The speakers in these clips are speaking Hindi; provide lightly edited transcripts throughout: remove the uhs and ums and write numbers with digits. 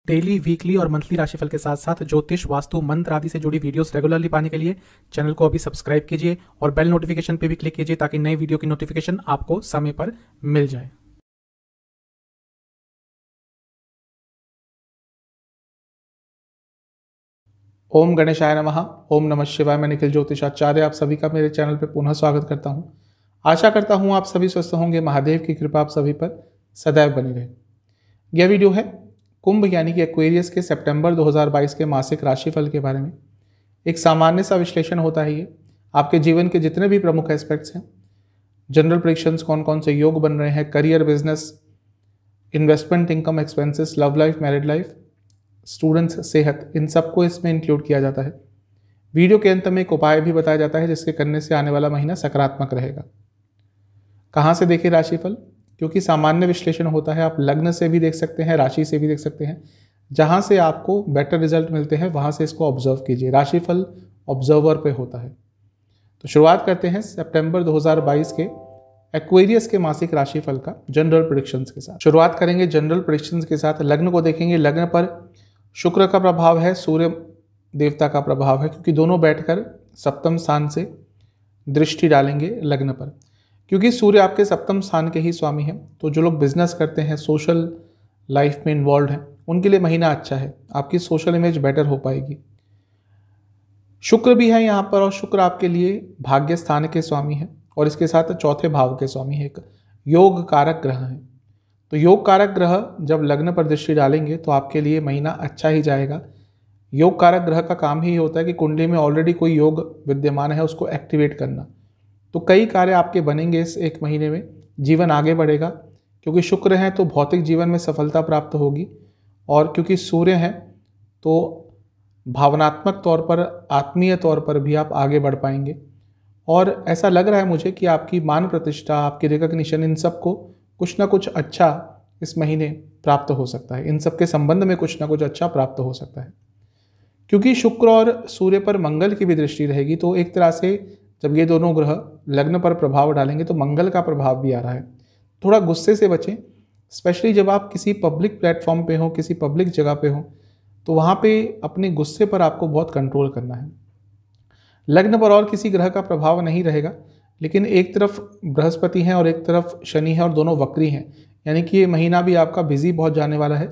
डेली, वीकली और मंथली राशिफल के साथ साथ ज्योतिष, वास्तु, मंत्र आदि से जुड़ी वीडियोस रेगुलरली पाने के लिए चैनल को अभी सब्सक्राइब कीजिए और बेल नोटिफिकेशन पे भी क्लिक कीजिए ताकि नई वीडियो की नोटिफिकेशन आपको समय पर मिल जाए। ओम गणेशाय नमः। ओम नमः शिवाय। मैं निखिल ज्योतिषाचार्य आप सभी का मेरे चैनल पर पुनः स्वागत करता हूं। आशा करता हूं आप सभी स्वस्थ होंगे। महादेव की कृपा आप सभी पर सदैव बनी रहे। यह वीडियो है कुंभ यानी कि एक्वेरियस के सितंबर 2022 के मासिक राशिफल के बारे में। एक सामान्य सा विश्लेषण होता है। ये आपके जीवन के जितने भी प्रमुख एस्पेक्ट्स हैं, जनरल प्रेडिक्शंस, कौन कौन से योग बन रहे हैं, career, business, investment, income, expenses, love life, married life, students, सेहत, इन सबको इसमें इंक्लूड किया जाता है। वीडियो के अंत में एक उपाय भी बताया जाता है जिसके करने से आने वाला महीना सकारात्मक रहेगा। कहाँ से देखें राशिफल? क्योंकि सामान्य विश्लेषण होता है, आप लग्न से भी देख सकते हैं, राशि से भी देख सकते हैं। जहाँ से आपको बेटर रिजल्ट मिलते हैं वहाँ से इसको ऑब्जर्व कीजिए। राशिफल ऑब्जर्वर पे होता है। तो शुरुआत करते हैं सितंबर 2022 के एक्वेरियस के मासिक राशिफल का जनरल प्रेडिक्शंस के साथ। शुरुआत करेंगे जनरल प्रेडिक्शंस के साथ। लग्न को देखेंगे। लग्न पर शुक्र का प्रभाव है, सूर्य देवता का प्रभाव है, क्योंकि दोनों बैठकर सप्तम स्थान से दृष्टि डालेंगे लग्न पर। क्योंकि सूर्य आपके सप्तम स्थान के ही स्वामी हैं, तो जो लोग बिजनेस करते हैं, सोशल लाइफ में इन्वॉल्व हैं, उनके लिए महीना अच्छा है। आपकी सोशल इमेज बेटर हो पाएगी। शुक्र भी है यहाँ पर, और शुक्र आपके लिए भाग्य स्थान के स्वामी है और इसके साथ चौथे भाव के स्वामी है। एक योग कारक ग्रह है। तो योग कारक ग्रह जब लग्न पर दृष्टि डालेंगे तो आपके लिए महीना अच्छा ही जाएगा। योग कारक ग्रह का काम ही होता है कि कुंडली में ऑलरेडी कोई योग विद्यमान है उसको एक्टिवेट करना। तो कई कार्य आपके बनेंगे इस एक महीने में। जीवन आगे बढ़ेगा। क्योंकि शुक्र है तो भौतिक जीवन में सफलता प्राप्त होगी, और क्योंकि सूर्य है तो भावनात्मक तौर पर, आत्मीय तौर पर भी आप आगे बढ़ पाएंगे। और ऐसा लग रहा है मुझे कि आपकी मान प्रतिष्ठा, आपकी रिकॉग्निशन, इन सब को कुछ ना कुछ अच्छा इस महीने प्राप्त हो सकता है। इन सब के संबंध में कुछ ना कुछ अच्छा प्राप्त हो सकता है। क्योंकि शुक्र और सूर्य पर मंगल की भी दृष्टि रहेगी, तो एक तरह से जब ये दोनों ग्रह लग्न पर प्रभाव डालेंगे तो मंगल का प्रभाव भी आ रहा है। थोड़ा गुस्से से बचें, स्पेशली जब आप किसी पब्लिक प्लेटफॉर्म पे हो, किसी पब्लिक जगह पे हो, तो वहाँ पे अपने गुस्से पर आपको बहुत कंट्रोल करना है। लग्न पर और किसी ग्रह का प्रभाव नहीं रहेगा, लेकिन एक तरफ बृहस्पति हैं और एक तरफ शनि है और दोनों वक्री हैं। यानी कि ये महीना भी आपका बिजी बहुत जाने वाला है।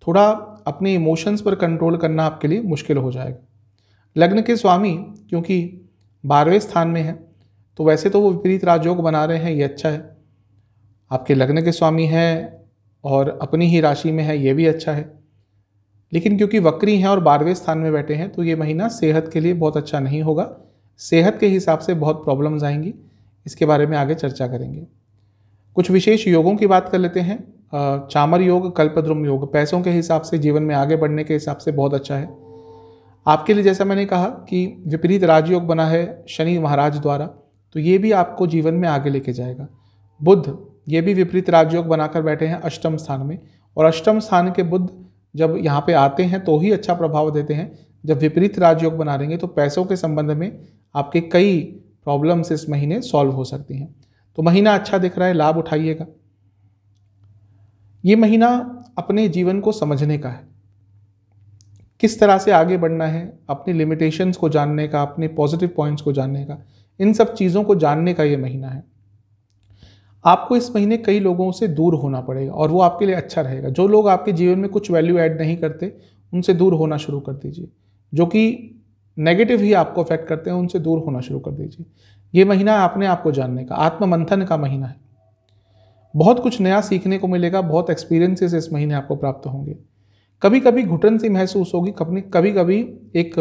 थोड़ा अपने इमोशंस पर कंट्रोल करना आपके लिए मुश्किल हो जाएगा। लग्न के स्वामी क्योंकि 12वें स्थान में है, तो वैसे तो वो विपरीत राजयोग बना रहे हैं, ये अच्छा है। आपके लग्न के स्वामी हैं और अपनी ही राशि में है, ये भी अच्छा है। लेकिन क्योंकि वक्री हैं और 12वें स्थान में बैठे हैं, तो ये महीना सेहत के लिए बहुत अच्छा नहीं होगा। सेहत के हिसाब से बहुत प्रॉब्लम्स आएंगी। इसके बारे में आगे चर्चा करेंगे। कुछ विशेष योगों की बात कर लेते हैं। चामर योग, कल्पद्रुम योग पैसों के हिसाब से, जीवन में आगे बढ़ने के हिसाब से बहुत अच्छा है आपके लिए। जैसा मैंने कहा कि विपरीत राजयोग बना है शनि महाराज द्वारा, तो ये भी आपको जीवन में आगे लेके जाएगा। बुध ये भी विपरीत राजयोग बनाकर बैठे हैं अष्टम स्थान में, और अष्टम स्थान के बुध जब यहाँ पे आते हैं तो ही अच्छा प्रभाव देते हैं। जब विपरीत राजयोग बना देंगे तो पैसों के संबंध में आपके कई प्रॉब्लम्स इस महीने सॉल्व हो सकती हैं। तो महीना अच्छा दिख रहा है, लाभ उठाइएगा। ये महीना अपने जीवन को समझने का है, किस तरह से आगे बढ़ना है, अपनी लिमिटेशंस को जानने का, अपने पॉजिटिव पॉइंट्स को जानने का, इन सब चीज़ों को जानने का ये महीना है। आपको इस महीने कई लोगों से दूर होना पड़ेगा और वो आपके लिए अच्छा रहेगा। जो लोग आपके जीवन में कुछ वैल्यू ऐड नहीं करते उनसे दूर होना शुरू कर दीजिए। जो कि नेगेटिव ही आपको अफेक्ट करते हैं उनसे दूर होना शुरू कर दीजिए। ये महीना अपने आप को जानने का, आत्ममंथन का महीना है। बहुत कुछ नया सीखने को मिलेगा, बहुत एक्सपीरियंसेस इस महीने आपको प्राप्त होंगे। कभी कभी घुटन सी महसूस होगी, कभी कभी एक,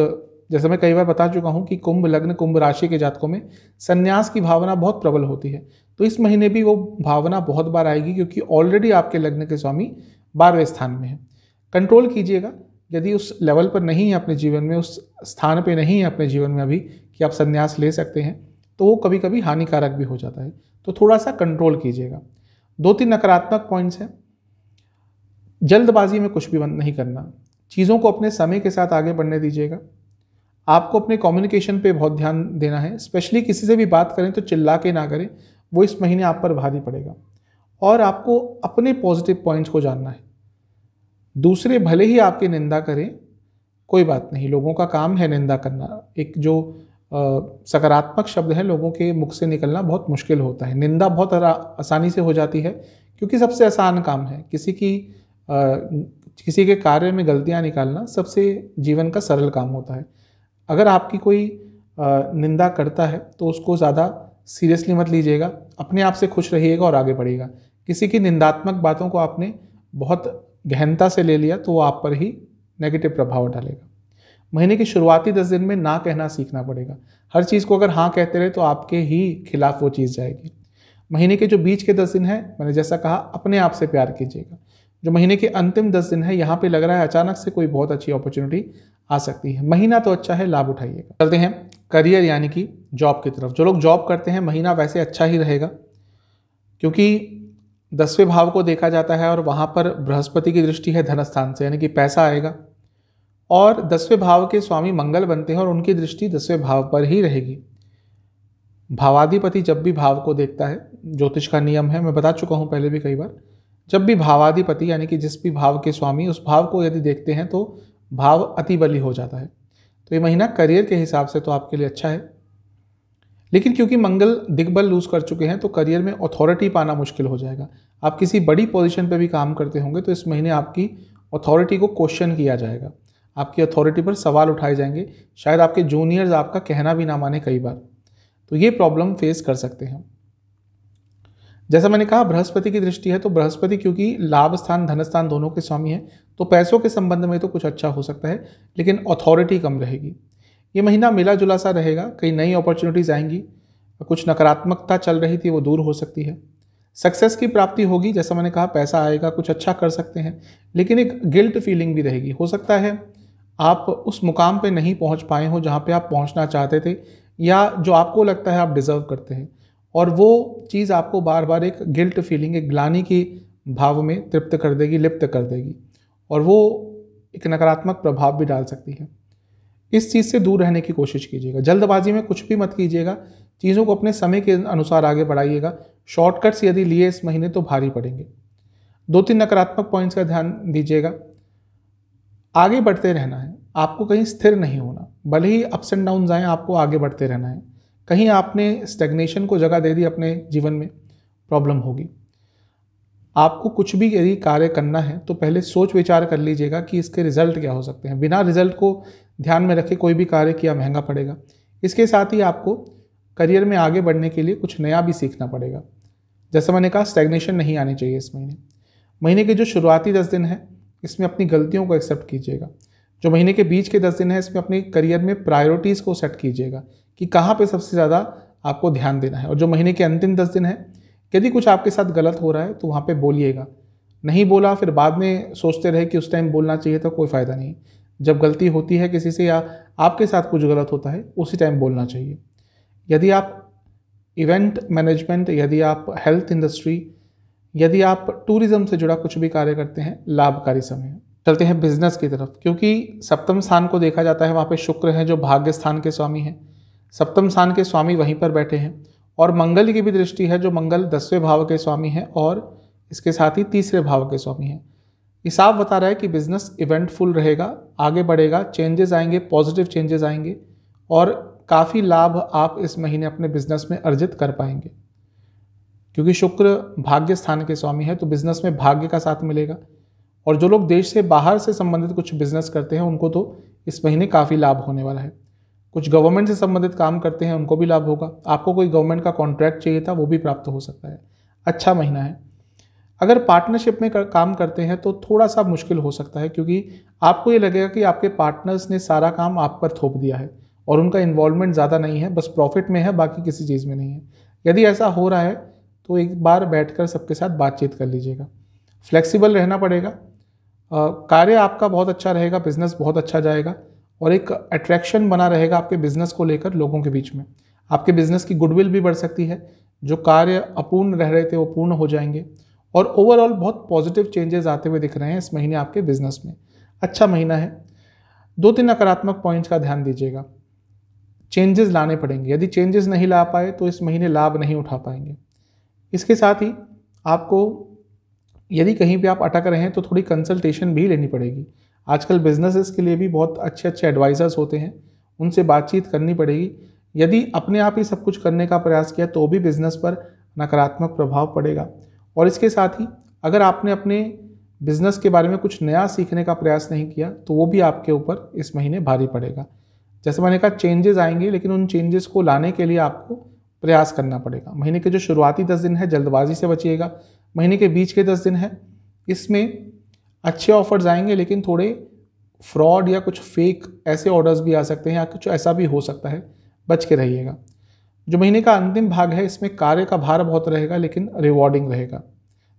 जैसे मैं कई बार बता चुका हूँ कि कुंभ लग्न, कुंभ राशि के जातकों में संन्यास की भावना बहुत प्रबल होती है। तो इस महीने भी वो भावना बहुत बार आएगी, क्योंकि ऑलरेडी आपके लग्न के स्वामी 12वें स्थान में है। कंट्रोल कीजिएगा। यदि उस लेवल पर नहीं है अपने जीवन में, उस स्थान पे नहीं है अपने जीवन में अभी कि आप संन्यास ले सकते हैं, तो वो कभी कभी हानिकारक भी हो जाता है। तो थोड़ा सा कंट्रोल कीजिएगा। 2-3 नकारात्मक पॉइंट्स हैं। जल्दबाजी में कुछ भी बंद नहीं करना। चीज़ों को अपने समय के साथ आगे बढ़ने दीजिएगा। आपको अपने कम्युनिकेशन पे बहुत ध्यान देना है। स्पेशली किसी से भी बात करें तो चिल्ला के ना करें, वो इस महीने आप पर भारी पड़ेगा। और आपको अपने पॉजिटिव पॉइंट्स को जानना है। दूसरे भले ही आपकी निंदा करें, कोई बात नहीं, लोगों का काम है निंदा करना। एक जो सकारात्मक शब्द है लोगों के मुख से निकलना बहुत मुश्किल होता है। निंदा बहुत आसानी से हो जाती है, क्योंकि सबसे आसान काम है। किसी के कार्य में गलतियां निकालना सबसे जीवन का सरल काम होता है। अगर आपकी कोई निंदा करता है तो उसको ज़्यादा सीरियसली मत लीजिएगा, अपने आप से खुश रहिएगा और आगे बढ़िएगा। किसी की निंदात्मक बातों को आपने बहुत गहनता से ले लिया तो वो आप पर ही नेगेटिव प्रभाव डालेगा। महीने की शुरुआती 10 दिन में ना कहना सीखना पड़ेगा। हर चीज़ को अगर हाँ कहते रहे तो आपके ही खिलाफ वो चीज़ जाएगी। महीने के जो बीच के 10 दिन है, मैंने जैसा कहा, अपने आप से प्यार कीजिएगा। जो महीने के अंतिम 10 दिन है, यहाँ पे लग रहा है अचानक से कोई बहुत अच्छी अपॉर्चुनिटी आ सकती है। महीना तो अच्छा है, लाभ उठाइएगा। चलते हैं करियर यानी कि जॉब की तरफ। जो लोग जॉब करते हैं, महीना वैसे अच्छा ही रहेगा, क्योंकि 10वें भाव को देखा जाता है और वहाँ पर बृहस्पति की दृष्टि है धन स्थान से, यानी कि पैसा आएगा। और 10वें भाव के स्वामी मंगल बनते हैं और उनकी दृष्टि 10वें भाव पर ही रहेगी। भावाधिपति जब भी भाव को देखता है, ज्योतिष का नियम है, मैं बता चुका हूँ पहले भी कई बार, जब भी भावाधिपति यानी कि जिस भी भाव के स्वामी उस भाव को यदि देखते हैं तो भाव अति बली हो जाता है। तो ये महीना करियर के हिसाब से तो आपके लिए अच्छा है, लेकिन क्योंकि मंगल दिग्बल लूज कर चुके हैं तो करियर में अथॉरिटी पाना मुश्किल हो जाएगा। आप किसी बड़ी पोजीशन पे भी काम करते होंगे तो इस महीने आपकी अथॉरिटी को क्वेश्चन किया जाएगा, आपकी अथॉरिटी पर सवाल उठाए जाएंगे। शायद आपके जूनियर्स आपका कहना भी ना माने कई बार, तो ये प्रॉब्लम फेस कर सकते हैं। जैसा मैंने कहा, बृहस्पति की दृष्टि है, तो बृहस्पति क्योंकि लाभ स्थान धन स्थान दोनों के स्वामी हैं, तो पैसों के संबंध में तो कुछ अच्छा हो सकता है, लेकिन अथॉरिटी कम रहेगी। ये महीना मिला जुला सा रहेगा, कई नई अपॉर्चुनिटीज़ आएंगी, कुछ नकारात्मकता चल रही थी वो दूर हो सकती है, सक्सेस की प्राप्ति होगी। जैसा मैंने कहा, पैसा आएगा, कुछ अच्छा कर सकते हैं, लेकिन एक गिल्ट फीलिंग भी रहेगी। हो सकता है आप उस मुकाम पे नहीं पहुंच पाए हो जहाँ पे आप पहुंचना चाहते थे, या जो आपको लगता है आप डिज़र्व करते हैं, और वो चीज़ आपको बार बार एक गिल्ट फीलिंग, एक ग्लानि की भाव में तृप्त कर देगी, लिप्त कर देगी, और वो एक नकारात्मक प्रभाव भी डाल सकती है। इस चीज़ से दूर रहने की कोशिश कीजिएगा। जल्दबाजी में कुछ भी मत कीजिएगा, चीज़ों को अपने समय के अनुसार आगे बढ़ाइएगा। शॉर्टकट्स यदि लिए इस महीने तो भारी पड़ेंगे। 2-3 नकारात्मक पॉइंट्स का ध्यान दीजिएगा। आगे बढ़ते रहना है, आपको कहीं स्थिर नहीं होना, भले ही अप्स एंड डाउन आएँ, आपको आगे बढ़ते रहना है। कहीं आपने स्टैग्नेशन को जगह दे दी अपने जीवन में, प्रॉब्लम होगी। आपको कुछ भी यदि कार्य करना है तो पहले सोच विचार कर लीजिएगा कि इसके रिजल्ट क्या हो सकते हैं। बिना रिजल्ट को ध्यान में रखे कोई भी कार्य किया महंगा पड़ेगा। इसके साथ ही आपको करियर में आगे बढ़ने के लिए कुछ नया भी सीखना पड़ेगा। जैसा मैंने कहा, स्टैग्नेशन नहीं आनी चाहिए इस महीने। महीने के जो शुरुआती 10 दिन हैं इसमें अपनी गलतियों को एक्सेप्ट कीजिएगा। जो महीने के बीच के 10 दिन हैं इसमें अपनी करियर में प्रायोरिटीज़ को सेट कीजिएगा कि कहाँ पे सबसे ज़्यादा आपको ध्यान देना है। और जो महीने के अंतिम 10 दिन हैं, यदि कुछ आपके साथ गलत हो रहा है तो वहाँ पे बोलिएगा। नहीं बोला फिर बाद में सोचते रहे कि उस टाइम बोलना चाहिए था, कोई फ़ायदा नहीं। जब गलती होती है किसी से या आपके साथ कुछ गलत होता है, उसी टाइम बोलना चाहिए। यदि आप इवेंट मैनेजमेंट, यदि आप हेल्थ इंडस्ट्री, यदि आप टूरिज्म से जुड़ा कुछ भी कार्य करते हैं, लाभकारी समय है। चलते हैं बिजनेस की तरफ। क्योंकि सप्तम स्थान को देखा जाता है, वहाँ पे शुक्र है जो भाग्य स्थान के स्वामी हैं। सप्तम स्थान के स्वामी वहीं पर बैठे हैं, और मंगल की भी दृष्टि है, जो मंगल 10वें भाव के स्वामी हैं और इसके साथ ही 3रे भाव के स्वामी हैं। ये साफ बता रहा है कि बिजनेस इवेंटफुल रहेगा, आगे बढ़ेगा, चेंजेस आएंगे, पॉजिटिव चेंजेस आएंगे, और काफ़ी लाभ आप इस महीने अपने बिजनेस में अर्जित कर पाएंगे। क्योंकि शुक्र भाग्य स्थान के स्वामी है तो बिजनेस में भाग्य का साथ मिलेगा। और जो लोग देश से बाहर से संबंधित कुछ बिजनेस करते हैं उनको तो इस महीने काफ़ी लाभ होने वाला है। कुछ गवर्नमेंट से संबंधित काम करते हैं उनको भी लाभ होगा। आपको कोई गवर्नमेंट का कॉन्ट्रैक्ट चाहिए था, वो भी प्राप्त हो सकता है। अच्छा महीना है। अगर पार्टनरशिप में काम करते हैं तो थोड़ा सा मुश्किल हो सकता है, क्योंकि आपको ये लगेगा कि आपके पार्टनर्स ने सारा काम आप पर थोप दिया है और उनका इन्वॉल्वमेंट ज़्यादा नहीं है, बस प्रॉफिट में है, बाकी किसी चीज़ में नहीं है। यदि ऐसा हो रहा है तो एक बार बैठकर सबके साथ बातचीत कर लीजिएगा। फ्लेक्सिबल रहना पड़ेगा। कार्य आपका बहुत अच्छा रहेगा, बिजनेस बहुत अच्छा जाएगा, और एक अट्रैक्शन बना रहेगा आपके बिजनेस को लेकर लोगों के बीच में। आपके बिजनेस की गुडविल भी बढ़ सकती है। जो कार्य अपूर्ण रह रहे थे वो पूर्ण हो जाएंगे, और ओवरऑल बहुत पॉजिटिव चेंजेस आते हुए दिख रहे हैं इस महीने आपके बिजनेस में। अच्छा महीना है। 2-3 नकारात्मक पॉइंट्स का ध्यान दीजिएगा। चेंजेस लाने पड़ेंगे। यदि चेंजेस नहीं ला पाए तो इस महीने लाभ नहीं उठा पाएंगे। इसके साथ ही आपको यदि कहीं पे आप अटक रहे हैं तो थोड़ी कंसल्टेशन भी लेनी पड़ेगी। आजकल बिजनेसेस के लिए भी बहुत अच्छे अच्छे एडवाइजर्स होते हैं, उनसे बातचीत करनी पड़ेगी। यदि अपने आप ही सब कुछ करने का प्रयास किया तो भी बिजनेस पर नकारात्मक प्रभाव पड़ेगा। और इसके साथ ही अगर आपने अपने बिजनेस के बारे में कुछ नया सीखने का प्रयास नहीं किया तो वो भी आपके ऊपर इस महीने भारी पड़ेगा। जैसे मैंने कहा चेंजेस आएंगे, लेकिन उन चेंजेस को लाने के लिए आपको प्रयास करना पड़ेगा। महीने के जो शुरुआती 10 दिन है जल्दबाजी से बचिएगा। महीने के बीच के 10 दिन है, इसमें अच्छे ऑफर्स आएंगे, लेकिन थोड़े फ्रॉड या कुछ फेक ऐसे ऑर्डर्स भी आ सकते हैं या कुछ ऐसा भी हो सकता है, बच के रहिएगा। जो महीने का अंतिम भाग है इसमें कार्य का भार बहुत रहेगा, लेकिन रिवॉर्डिंग रहेगा।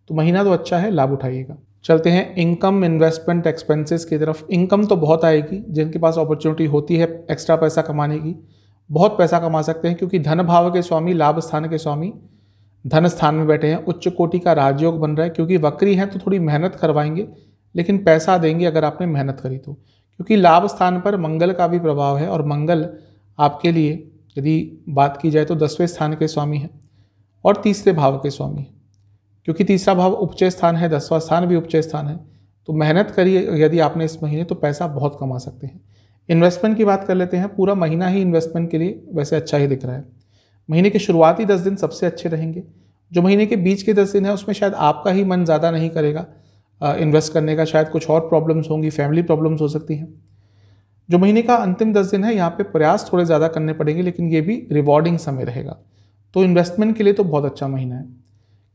तो महीना तो अच्छा है, लाभ उठाइएगा। चलते हैं इनकम, इन्वेस्टमेंट, एक्सपेंसेस की तरफ। इनकम तो बहुत आएगी, जिनके पास अपॉर्चुनिटी होती है एक्स्ट्रा पैसा कमाने की, बहुत पैसा कमा सकते हैं, क्योंकि धन भाव के स्वामी, लाभ स्थान के स्वामी धन स्थान में बैठे हैं। उच्च कोटि का राजयोग बन रहा है, क्योंकि वक्री हैं तो थोड़ी मेहनत करवाएंगे, लेकिन पैसा देंगे अगर आपने मेहनत करी तो। क्योंकि लाभ स्थान पर मंगल का भी प्रभाव है, और मंगल आपके लिए यदि बात की जाए तो 10वें स्थान के स्वामी हैं और तीसरे भाव के स्वामी हैं। क्योंकि तीसरा भाव उपचय स्थान है, 10वां स्थान भी उपचय स्थान है। तो मेहनत करिए यदि आपने इस महीने, तो पैसा बहुत कमा सकते हैं। इन्वेस्टमेंट की बात कर लेते हैं। पूरा महीना ही इन्वेस्टमेंट के लिए वैसे अच्छा ही दिख रहा है। महीने के शुरुआती 10 दिन सबसे अच्छे रहेंगे। जो महीने के बीच के 10 दिन है उसमें शायद आपका ही मन ज़्यादा नहीं करेगा इन्वेस्ट करने का, शायद कुछ और प्रॉब्लम्स होंगी, फैमिली प्रॉब्लम्स हो सकती हैं। जो महीने का अंतिम 10 दिन है यहाँ पे प्रयास थोड़े ज़्यादा करने पड़ेंगे, लेकिन ये भी रिवॉर्डिंग समय रहेगा। तो इन्वेस्टमेंट के लिए तो बहुत अच्छा महीना है।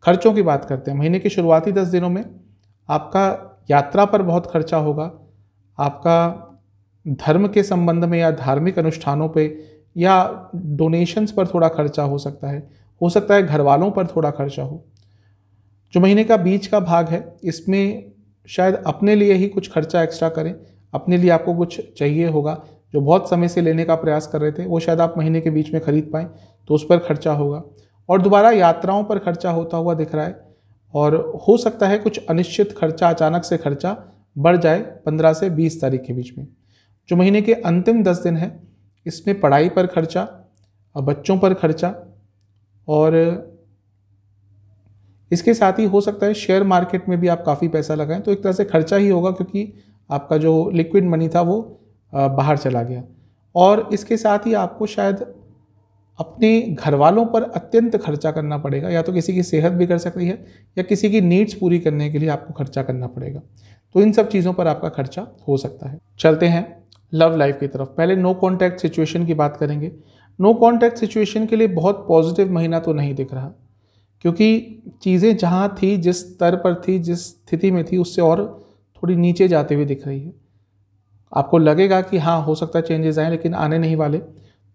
खर्चों की बात करते हैं। महीने के शुरुआती 10 दिनों में आपका यात्रा पर बहुत खर्चा होगा, आपका धर्म के संबंध में या धार्मिक अनुष्ठानों पे या डोनेशंस पर थोड़ा खर्चा हो सकता है घर वालों पर थोड़ा खर्चा हो। जो महीने का बीच का भाग है इसमें शायद अपने लिए ही कुछ खर्चा एक्स्ट्रा करें। अपने लिए आपको कुछ चाहिए होगा, जो बहुत समय से लेने का प्रयास कर रहे थे, वो शायद आप महीने के बीच में खरीद पाएँ, तो उस पर खर्चा होगा। और दोबारा यात्राओं पर खर्चा होता हुआ दिख रहा है, और हो सकता है कुछ अनिश्चित खर्चा, अचानक से खर्चा बढ़ जाए 15 से 20 तारीख के बीच में। जो महीने के अंतिम 10 दिन है इसमें पढ़ाई पर खर्चा, बच्चों पर खर्चा, और इसके साथ ही हो सकता है शेयर मार्केट में भी आप काफ़ी पैसा लगाएं, तो एक तरह से खर्चा ही होगा, क्योंकि आपका जो लिक्विड मनी था वो बाहर चला गया। और इसके साथ ही आपको शायद अपने घर वालों पर अत्यंत खर्चा करना पड़ेगा, या तो किसी की सेहत भी कर सकती है या किसी की नीड्स पूरी करने के लिए आपको खर्चा करना पड़ेगा। तो इन सब चीज़ों पर आपका खर्चा हो सकता है। चलते हैं लव लाइफ की तरफ। पहले नो कॉन्टैक्ट सिचुएशन की बात करेंगे। नो कॉन्टैक्ट सिचुएशन के लिए बहुत पॉजिटिव महीना तो नहीं दिख रहा, क्योंकि चीज़ें जहाँ थी, जिस स्तर पर थी, जिस स्थिति में थी, उससे और थोड़ी नीचे जाते हुए दिख रही है। आपको लगेगा कि हाँ हो सकता है चेंजेस आए, लेकिन आने नहीं वाले।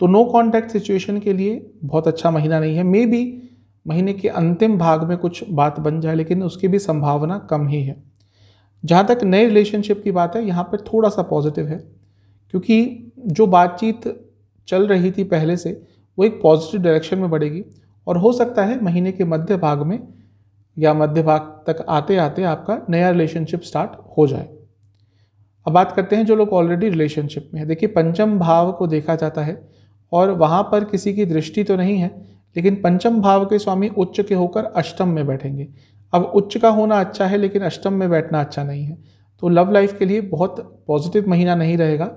तो नो कॉन्टैक्ट सिचुएशन के लिए बहुत अच्छा महीना नहीं है। मे बी महीने के अंतिम भाग में कुछ बात बन जाए, लेकिन उसकी भी संभावना कम ही है। जहाँ तक नए रिलेशनशिप की बात है, यहाँ पर थोड़ा सा पॉजिटिव है, क्योंकि जो बातचीत चल रही थी पहले से वो एक पॉजिटिव डायरेक्शन में बढ़ेगी, और हो सकता है महीने के मध्य भाग में या मध्य भाग तक आते आते आपका नया रिलेशनशिप स्टार्ट हो जाए। अब बात करते हैं जो लोग ऑलरेडी रिलेशनशिप में है। देखिए, पंचम भाव को देखा जाता है और वहाँ पर किसी की दृष्टि तो नहीं है, लेकिन पंचम भाव के स्वामी उच्च के होकर अष्टम में बैठेंगे। अब उच्च का होना अच्छा है, लेकिन अष्टम में बैठना अच्छा नहीं है। तो लव लाइफ के लिए बहुत पॉजिटिव महीना नहीं रहेगा,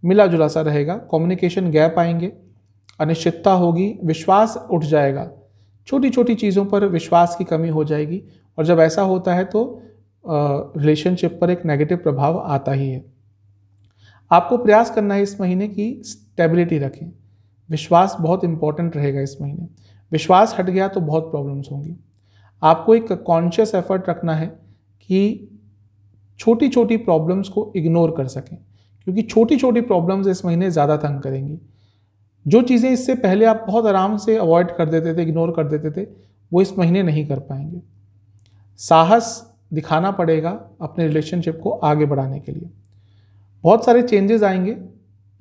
मिला जुला सा रहेगा। कम्युनिकेशन गैप आएंगे, अनिश्चितता होगी, विश्वास उठ जाएगा, छोटी छोटी चीज़ों पर विश्वास की कमी हो जाएगी, और जब ऐसा होता है तो रिलेशनशिप पर एक नेगेटिव प्रभाव आता ही है। आपको प्रयास करना है इस महीने की स्टेबिलिटी रखें। विश्वास बहुत इंपॉर्टेंट रहेगा इस महीने। विश्वास हट गया तो बहुत प्रॉब्लम्स होंगी। आपको एक कॉन्शियस एफर्ट रखना है कि छोटी छोटी प्रॉब्लम्स को इग्नोर कर सकें, क्योंकि छोटी छोटी प्रॉब्लम्स इस महीने ज़्यादा तंग करेंगी। जो चीज़ें इससे पहले आप बहुत आराम से अवॉइड कर देते थे, इग्नोर कर देते थे, वो इस महीने नहीं कर पाएंगे। साहस दिखाना पड़ेगा अपने रिलेशनशिप को आगे बढ़ाने के लिए। बहुत सारे चेंजेस आएंगे,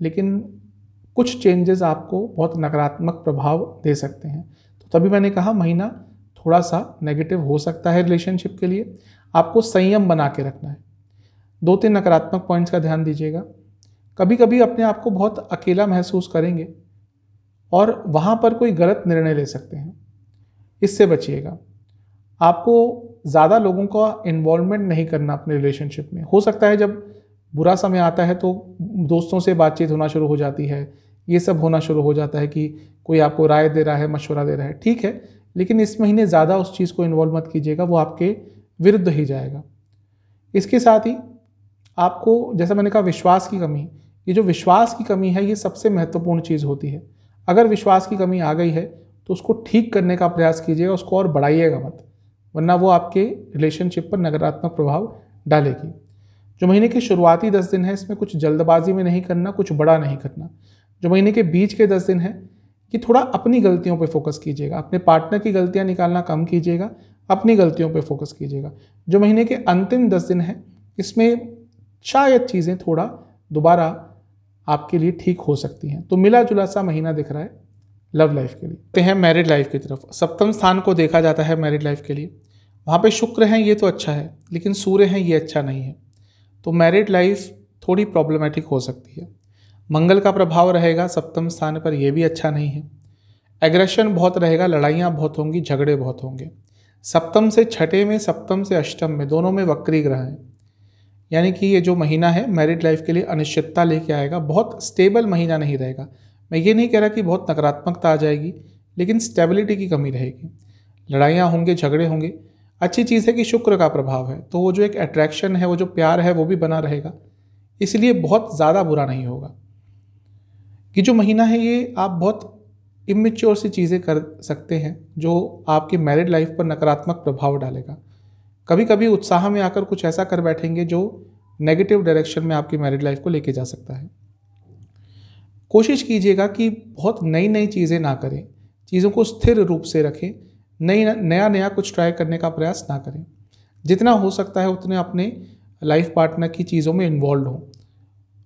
लेकिन कुछ चेंजेस आपको बहुत नकारात्मक प्रभाव दे सकते हैं। तो तभी मैंने कहा महीना थोड़ा सा नेगेटिव हो सकता है रिलेशनशिप के लिए। आपको संयम बना के रखना है। 2-3 नकारात्मक पॉइंट्स का ध्यान दीजिएगा। कभी कभी अपने आप को बहुत अकेला महसूस करेंगे और वहाँ पर कोई गलत निर्णय ले सकते हैं, इससे बचिएगा। आपको ज़्यादा लोगों का इन्वॉल्वमेंट नहीं करना अपने रिलेशनशिप में। हो सकता है जब बुरा समय आता है तो दोस्तों से बातचीत होना शुरू हो जाती है, ये सब होना शुरू हो जाता है कि कोई आपको राय दे रहा है, मशवरा दे रहा है, ठीक है, लेकिन इस महीने ज़्यादा उस चीज़ को इन्वॉल्व मत कीजिएगा, वो आपके विरुद्ध ही जाएगा। इसके साथ ही आपको, जैसा मैंने कहा, विश्वास की कमी, ये जो विश्वास की कमी है ये सबसे महत्वपूर्ण चीज़ होती है। अगर विश्वास की कमी आ गई है तो उसको ठीक करने का प्रयास कीजिएगा, उसको और बढ़ाइएगा मत, वरना वो आपके रिलेशनशिप पर नकारात्मक प्रभाव डालेगी। जो महीने के शुरुआती 10 दिन है इसमें कुछ जल्दबाजी में नहीं करना, कुछ बड़ा नहीं करना। जो महीने के बीच के 10 दिन है कि थोड़ा अपनी गलतियों पे फोकस कीजिएगा, अपने पार्टनर की गलतियां निकालना कम कीजिएगा, अपनी गलतियों पे फोकस कीजिएगा। जो महीने के अंतिम 10 दिन है इसमें शायद चीज़ें थोड़ा दोबारा आपके लिए ठीक हो सकती हैं। तो मिला जुला सा महीना दिख रहा है लव लाइफ के लिए। तो हैं मैरिड लाइफ की तरफ। सप्तम स्थान को देखा जाता है मैरिड लाइफ के लिए, वहाँ पे शुक्र हैं, ये तो अच्छा है, लेकिन सूर्य हैं, ये अच्छा नहीं है। तो मैरिड लाइफ थोड़ी प्रॉब्लमेटिक हो सकती है। मंगल का प्रभाव रहेगा सप्तम स्थान पर, यह भी अच्छा नहीं है। एग्रेशन बहुत रहेगा, लड़ाइयाँ बहुत होंगी, झगड़े बहुत होंगे। सप्तम से छठे में, सप्तम से अष्टम में, दोनों में वक्री ग्रह हैं, यानी कि ये जो महीना है मैरिड लाइफ के लिए अनिश्चितता लेके आएगा। बहुत स्टेबल महीना नहीं रहेगा। मैं ये नहीं कह रहा कि बहुत नकारात्मकता आ जाएगी, लेकिन स्टेबिलिटी की कमी रहेगी, लड़ाइयाँ होंगे, झगड़े होंगे। अच्छी चीज़ है कि शुक्र का प्रभाव है, तो वो जो एक अट्रैक्शन है, वो जो प्यार है, वो भी बना रहेगा, इसलिए बहुत ज़्यादा बुरा नहीं होगा। कि जो महीना है ये आप बहुत इमेच्योर सी चीज़ें कर सकते हैं जो आपकी मैरिड लाइफ पर नकारात्मक प्रभाव डालेगा। कभी कभी उत्साह में आकर कुछ ऐसा कर बैठेंगे जो नेगेटिव डायरेक्शन में आपकी मैरिड लाइफ को लेके जा सकता है। कोशिश कीजिएगा कि बहुत नई नई चीज़ें ना करें, चीज़ों को स्थिर रूप से रखें, नया कुछ ट्राई करने का प्रयास ना करें। जितना हो सकता है उतने अपने लाइफ पार्टनर की चीज़ों में इन्वॉल्व हों।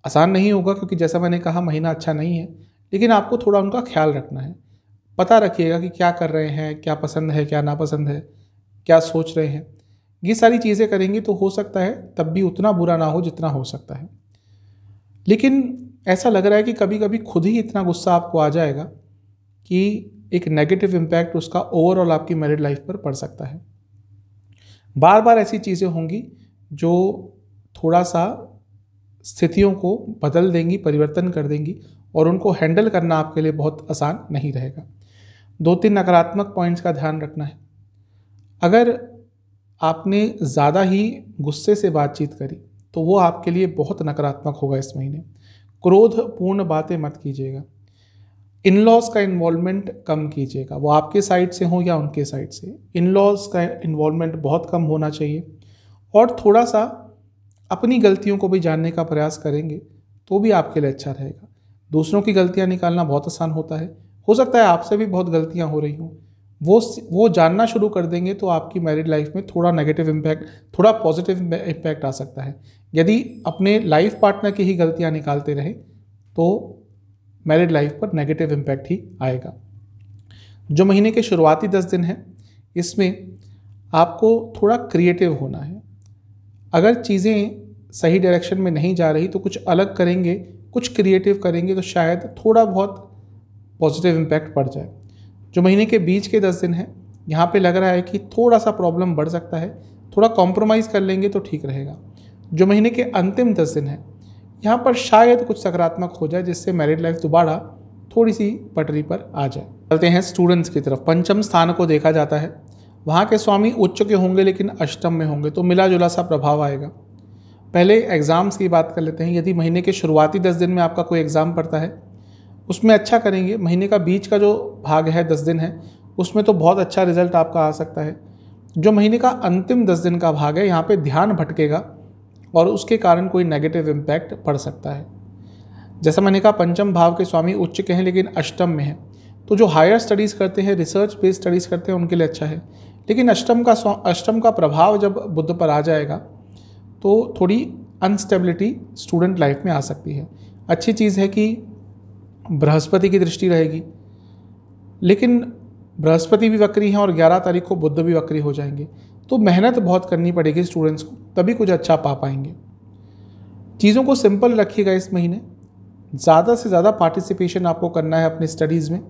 आसान नहीं होगा क्योंकि जैसा मैंने कहा महीना अच्छा नहीं है, लेकिन आपको थोड़ा उनका ख्याल रखना है। पता रखिएगा कि क्या कर रहे हैं, क्या पसंद है, क्या नापसंद है, क्या सोच रहे हैं। ये सारी चीज़ें करेंगे तो हो सकता है तब भी उतना बुरा ना हो जितना हो सकता है। लेकिन ऐसा लग रहा है कि कभी कभी खुद ही इतना गुस्सा आपको आ जाएगा कि एक नेगेटिव इम्पैक्ट उसका ओवरऑल आपकी मैरिड लाइफ पर पड़ सकता है। बार बार ऐसी चीज़ें होंगी जो थोड़ा सा स्थितियों को बदल देंगी, परिवर्तन कर देंगी, और उनको हैंडल करना आपके लिए बहुत आसान नहीं रहेगा। 2-3 नकारात्मक पॉइंट्स का ध्यान रखना है। अगर आपने ज़्यादा ही गुस्से से बातचीत करी तो वो आपके लिए बहुत नकारात्मक होगा इस महीने। क्रोधपूर्ण बातें मत कीजिएगा। इन-लॉज का इन्वॉल्वमेंट कम कीजिएगा, वो आपके साइड से हो या उनके साइड से। इन-लॉज का इन्वॉल्वमेंट बहुत कम होना चाहिए, और थोड़ा सा अपनी गलतियों को भी जानने का प्रयास करेंगे तो भी आपके लिए अच्छा रहेगा। दूसरों की गलतियां निकालना बहुत आसान होता है, हो सकता है आपसे भी बहुत गलतियां हो रही हों, वो जानना शुरू कर देंगे तो आपकी मैरिड लाइफ में थोड़ा नेगेटिव इम्पैक्ट, थोड़ा पॉजिटिव इम्पैक्ट आ सकता है। यदि अपने लाइफ पार्टनर की ही गलतियां निकालते रहे तो मैरिड लाइफ पर नेगेटिव इम्पैक्ट ही आएगा। जो महीने के शुरुआती 10 दिन हैं इसमें आपको थोड़ा क्रिएटिव होना है। अगर चीज़ें सही डायरेक्शन में नहीं जा रही तो कुछ अलग करेंगे, कुछ क्रिएटिव करेंगे तो शायद थोड़ा बहुत पॉजिटिव इम्पैक्ट पड़ जाए। जो महीने के बीच के 10 दिन हैं यहाँ पे लग रहा है कि थोड़ा सा प्रॉब्लम बढ़ सकता है, थोड़ा कॉम्प्रोमाइज़ कर लेंगे तो ठीक रहेगा। जो महीने के अंतिम 10 दिन हैं यहाँ पर शायद कुछ सकारात्मक हो जाए जिससे मैरिड लाइफ दोबारा थोड़ी सी पटरी पर आ जाए। चलते हैं स्टूडेंट्स की तरफ। पंचम स्थान को देखा जाता है, वहाँ के स्वामी उच्च के होंगे लेकिन अष्टम में होंगे, तो मिला जुला सा प्रभाव आएगा। पहले एग्ज़ाम्स की बात कर लेते हैं। यदि महीने के शुरुआती 10 दिन में आपका कोई एग्ज़ाम पड़ता है उसमें अच्छा करेंगे। महीने का बीच का जो भाग है 10 दिन है उसमें तो बहुत अच्छा रिजल्ट आपका आ सकता है। जो महीने का अंतिम 10 दिन का भाग है यहाँ पे ध्यान भटकेगा और उसके कारण कोई नेगेटिव इम्पैक्ट पड़ सकता है। जैसा मैंने कहा पंचम भाव के स्वामी उच्च के हैं लेकिन अष्टम में हैं, तो जो हायर स्टडीज़ करते हैं, रिसर्च बेस्ड स्टडीज़ करते हैं उनके लिए अच्छा है। लेकिन अष्टम का प्रभाव जब बुध पर आ जाएगा तो थोड़ी अनस्टेबिलिटी स्टूडेंट लाइफ में आ सकती है। अच्छी चीज़ है कि बृहस्पति की दृष्टि रहेगी, लेकिन बृहस्पति भी वक्री हैं और 11 तारीख को बुध भी वक्री हो जाएंगे, तो मेहनत बहुत करनी पड़ेगी स्टूडेंट्स को, तभी कुछ अच्छा पा पाएंगे। चीज़ों को सिंपल रखिएगा इस महीने। ज़्यादा से ज़्यादा पार्टिसिपेशन आपको करना है अपनी स्टडीज़ में,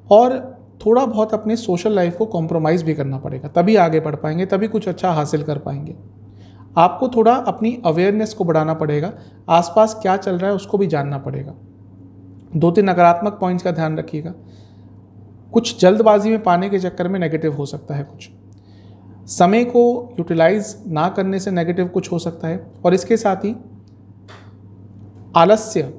और थोड़ा बहुत अपने सोशल लाइफ को कॉम्प्रोमाइज़ भी करना पड़ेगा, तभी आगे बढ़ पाएंगे, तभी कुछ अच्छा हासिल कर पाएंगे। आपको थोड़ा अपनी अवेयरनेस को बढ़ाना पड़ेगा, आसपास क्या चल रहा है उसको भी जानना पड़ेगा। 2-3 नकारात्मक पॉइंट्स का ध्यान रखिएगा। कुछ जल्दबाजी में पाने के चक्कर में नेगेटिव हो सकता है, कुछ समय को यूटिलाइज ना करने से नेगेटिव कुछ हो सकता है। और इसके साथ ही आलस्य,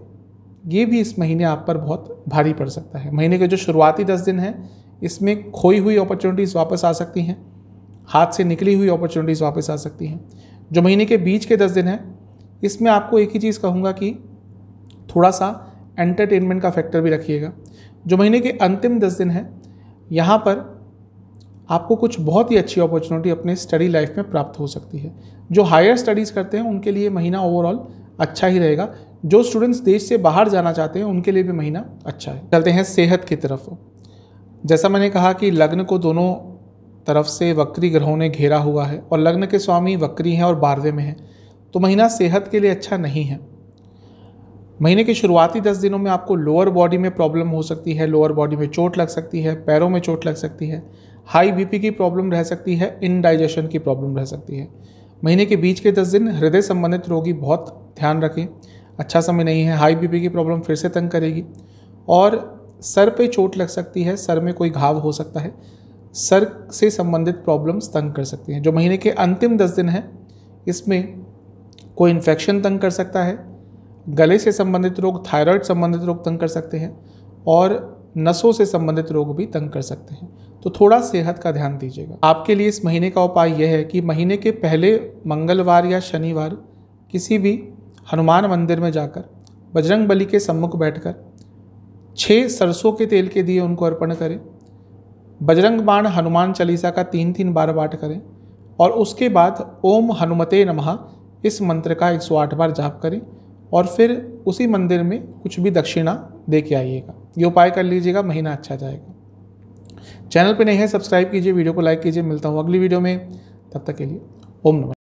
ये भी इस महीने आप पर बहुत भारी पड़ सकता है। महीने के जो शुरुआती 10 दिन हैं इसमें खोई हुई अपॉर्चुनिटीज़ वापस आ सकती हैं, हाथ से निकली हुई अपॉर्चुनिटीज़ वापस आ सकती हैं। जो महीने के बीच के 10 दिन हैं इसमें आपको एक ही चीज़ कहूँगा कि थोड़ा सा एंटरटेनमेंट का फैक्टर भी रखिएगा। जो महीने के अंतिम 10 दिन हैं यहाँ पर आपको कुछ बहुत ही अच्छी अपॉर्चुनिटी अपने स्टडी लाइफ में प्राप्त हो सकती है। जो हायर स्टडीज़ करते हैं उनके लिए महीना ओवरऑल अच्छा ही रहेगा। जो स्टूडेंट्स देश से बाहर जाना चाहते हैं उनके लिए भी महीना अच्छा है। चलते हैं सेहत की तरफ। जैसा मैंने कहा कि लग्न को दोनों तरफ से वक्री ग्रहों ने घेरा हुआ है और लग्न के स्वामी वक्री हैं और 12वें में हैं, तो महीना सेहत के लिए अच्छा नहीं है। महीने के शुरुआती 10 दिनों में आपको लोअर बॉडी में प्रॉब्लम हो सकती है, लोअर बॉडी में चोट लग सकती है, पैरों में चोट लग सकती है, हाई बीपी की प्रॉब्लम रह सकती है, इनडाइजेशन की प्रॉब्लम रह सकती है। महीने के बीच के 10 दिन हृदय संबंधित रोगी बहुत ध्यान रखें, अच्छा समय नहीं है। हाई बीपी की प्रॉब्लम फिर से तंग करेगी और सर पे चोट लग सकती है, सर में कोई घाव हो सकता है, सर से संबंधित प्रॉब्लम्स तंग कर सकती हैं। जो महीने के अंतिम 10 दिन हैं इसमें कोई इन्फेक्शन तंग कर सकता है, गले से संबंधित रोग, थायराइड संबंधित रोग तंग कर सकते हैं और नसों से संबंधित रोग भी तंग कर सकते हैं। तो थोड़ा सेहत का ध्यान दीजिएगा। आपके लिए इस महीने का उपाय यह है कि महीने के पहले मंगलवार या शनिवार किसी भी हनुमान मंदिर में जाकर बजरंग बली के सम्मुख बैठकर 6 सरसों के तेल के दिए उनको अर्पण करें, बजरंग बाण हनुमान चालीसा का 3-3 बार पाठ करें और उसके बाद ओम हनुमते नमः इस मंत्र का 108 बार जाप करें और फिर उसी मंदिर में कुछ भी दक्षिणा दे के आइएगा। ये उपाय कर लीजिएगा, महीना अच्छा जाएगा। चैनल पे नए हैं सब्सक्राइब कीजिए, वीडियो को लाइक कीजिए। मिलता हूँ अगली वीडियो में, तब तक के लिए ओम नमः।